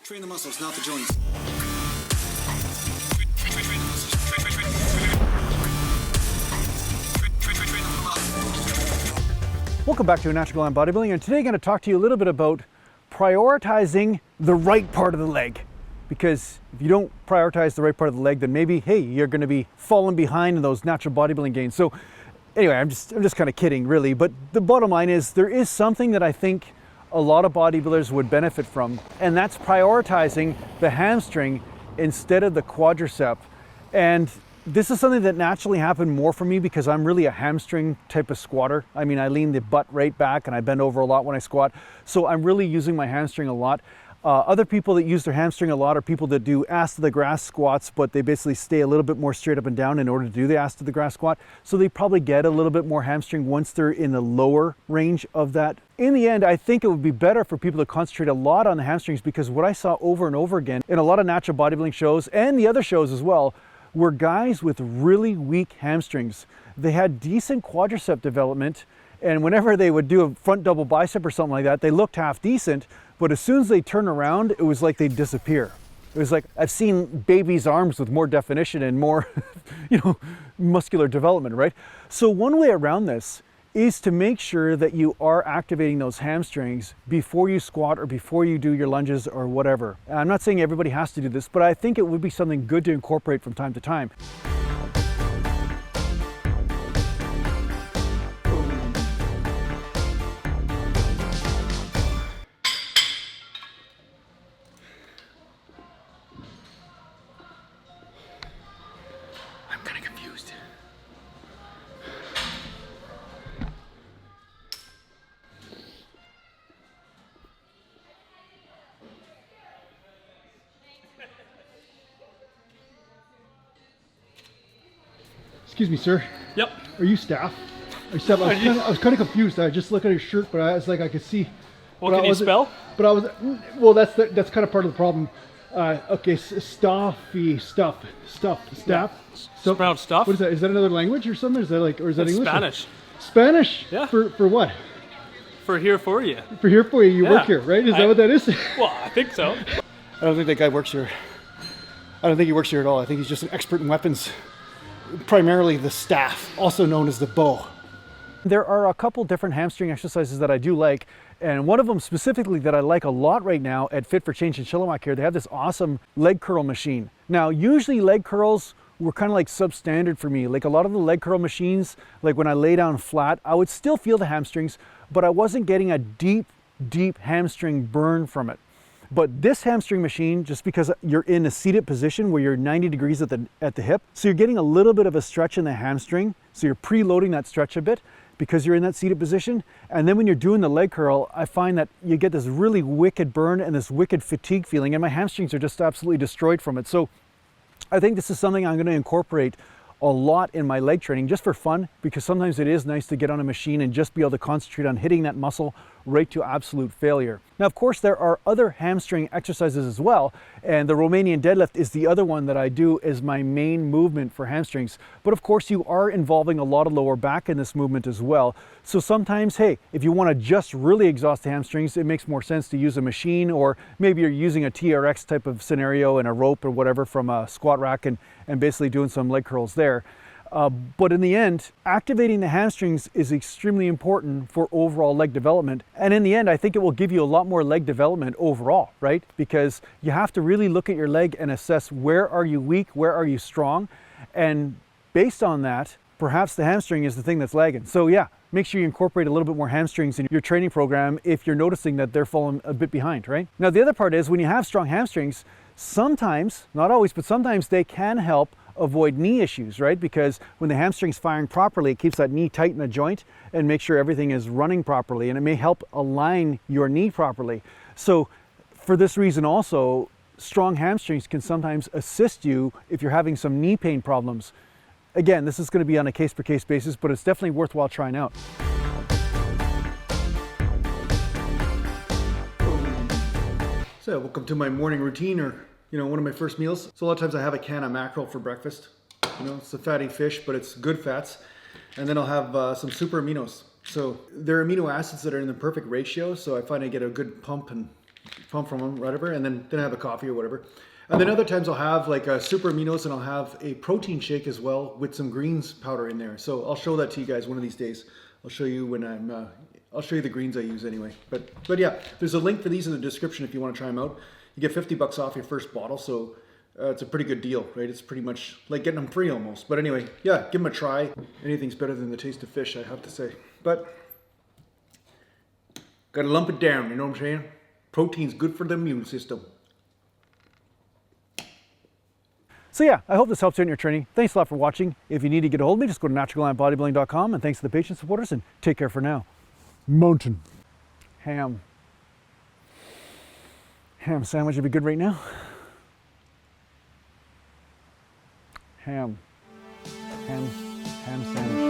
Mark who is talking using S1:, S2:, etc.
S1: Train the muscles, not the joints.
S2: Welcome back to A Natural Gallant Bodybuilding, and today I'm going to talk to you a little bit about prioritizing the right part of the leg. Because if you don't prioritize the right part of the leg, then maybe, hey, you're going to be falling behind in those natural bodybuilding gains. So anyway, I'm just kind of kidding, really. But the bottom line is there is something that I think a lot of bodybuilders would benefit from, and that's prioritizing the hamstring instead of the quadricep. And this is something that naturally happened more for me because I'm really a hamstring type of squatter. I mean, I lean the butt right back and I bend over a lot when I squat. So I'm really using my hamstring a lot. Other people that use their hamstring a lot are people that do ass to the grass squats, but they basically stay a little bit more straight up and down in order to do the ass to the grass squat. So they probably get a little bit more hamstring once they're in the lower range of that. In the end, I think it would be better for people to concentrate a lot on the hamstrings, because what I saw over and over again in a lot of natural bodybuilding shows and the other shows as well were guys with really weak hamstrings. They had decent quadricep development, and whenever they would do a front double bicep or something like that, they looked half decent, but as soon as they turn around, it was like they'd disappear. It was like, I've seen babies' arms with more definition and more, muscular development, right? So one way around this is to make sure that you are activating those hamstrings before you squat or before you do your lunges or whatever. And I'm not saying everybody has to do this, but I think it would be something good to incorporate from time to time. I'm kind of confused. Excuse me, sir.
S3: Yep.
S2: Are you staff? Are you staff? I was kind of confused. I just looked at his shirt, but I was like, I could see.
S3: Well, can you spell?
S2: But I was, well, that's kind of part of the problem. Okay, staff.
S3: Yeah. So, pronounced stuff.
S2: What is that? Is that another language or something? Is that like, or is that English?
S3: Spanish.
S2: Spanish?
S3: Yeah.
S2: For what?
S3: For here for you.
S2: For here for you. You
S3: Yeah.
S2: work here, right? Is that what that is?
S3: Well, I think so.
S2: I don't think that guy works here. I don't think he works here at all. I think he's just an expert in weapons. Primarily the staff, also known as the bow. There are a couple different hamstring exercises that I do like, and one of them specifically that I like a lot right now at Fit for Change in Chilliwack here, they have this awesome leg curl machine. Now, usually leg curls were kind of like substandard for me. Like a lot of the leg curl machines, like when I lay down flat, I would still feel the hamstrings, but I wasn't getting a deep hamstring burn from it. But this hamstring machine, just because you're in a seated position where you're 90 degrees at the hip, so you're getting a little bit of a stretch in the hamstring. So you're preloading that stretch a bit because you're in that seated position. And then when you're doing the leg curl, I find that you get this really wicked burn and this wicked fatigue feeling, and my hamstrings are just absolutely destroyed from it. So I think this is something I'm going to incorporate a lot in my leg training just for fun, because sometimes it is nice to get on a machine and just be able to concentrate on hitting that muscle right to absolute failure. Now, of course, there are other hamstring exercises as well, and the Romanian deadlift is the other one that I do as my main movement for hamstrings. But of course, you are involving a lot of lower back in this movement as well. So sometimes, hey, if you want to just really exhaust the hamstrings, it makes more sense to use a machine, or maybe you're using a TRX type of scenario and a rope or whatever from a squat rack and basically doing some leg curls there. But in the end, activating the hamstrings is extremely important for overall leg development. And in the end, I think it will give you a lot more leg development overall, right? Because you have to really look at your leg and assess where are you weak, where are you strong? And based on that, perhaps the hamstring is the thing that's lagging. So yeah, make sure you incorporate a little bit more hamstrings in your training program if you're noticing that they're falling a bit behind, right? Now, the other part is when you have strong hamstrings, sometimes, not always, but sometimes they can help avoid knee issues, right? Because when the hamstring's firing properly, it keeps that knee tight in the joint and make sure everything is running properly, and it may help align your knee properly. So for this reason also, strong hamstrings can sometimes assist you if you're having some knee pain problems. Again, this is going to be on a case-per-case basis, but it's definitely worthwhile trying out. So welcome to my morning routine, or one of my first meals. So a lot of times I have a can of mackerel for breakfast. It's a fatty fish, but it's good fats. And then I'll have some super aminos. So they're amino acids that are in the perfect ratio. So I find I get a good pump and pump from them, whatever, and then I have a coffee or whatever. And then other times I'll have like a super aminos, and I'll have a protein shake as well with some greens powder in there. So I'll show that to you guys one of these days. I'll show you when I'll show you the greens I use anyway. But yeah, there's a link for these in the description if you want to try them out. You get $50 off your first bottle, so it's a pretty good deal, right? It's pretty much like getting them free almost. But anyway, yeah, give them a try. Anything's better than the taste of fish, I have to say. But gotta lump it down, you know what I'm saying? Protein's good for the immune system. So yeah, I hope this helps you in your training. Thanks a lot for watching. If you need to get a hold of me, just go to naturalgallantbodybuilding.com, and thanks to the patient supporters, and take care for now. Mountain. Ham sandwich would be good right now. Ham sandwich.